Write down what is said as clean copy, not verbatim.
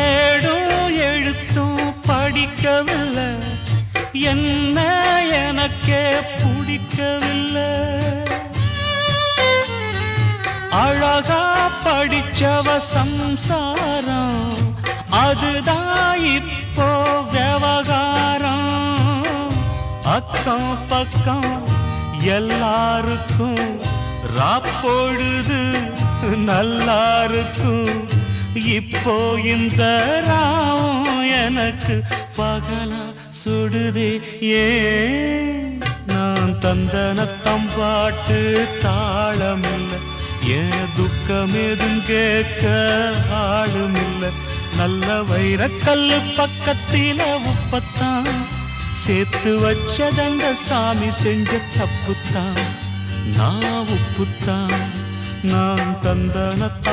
ஏடும் எழுத்தும் படிக்கவில்லை, என்ன எனக்கே பிடிக்கவில்லை. அழகா படிச்சவ சம்சாரம், அதுதான் இப்போ விவகாரம். அக்கம் பக்கம் எல்லாருக்கும் ராப்பொழுது நல்லா இருக்கும். இப்போ இந்த ராவும் எனக்கு பகலா சுடுதே. ஏன் நான் தந்தனத்தம் பாட்டு தாளமில்லை, ஏன் துக்கம் எதும் கேட்க ஆளுமில்லை. நல்ல வைரக்கல்லு பக்கத்தில உப்பத்தான் சேர்த்து வச்சதந்த சாமி செஞ்ச தப்புத்தான். நான் உப்புத்தான், நான் தந்தனத்தான்.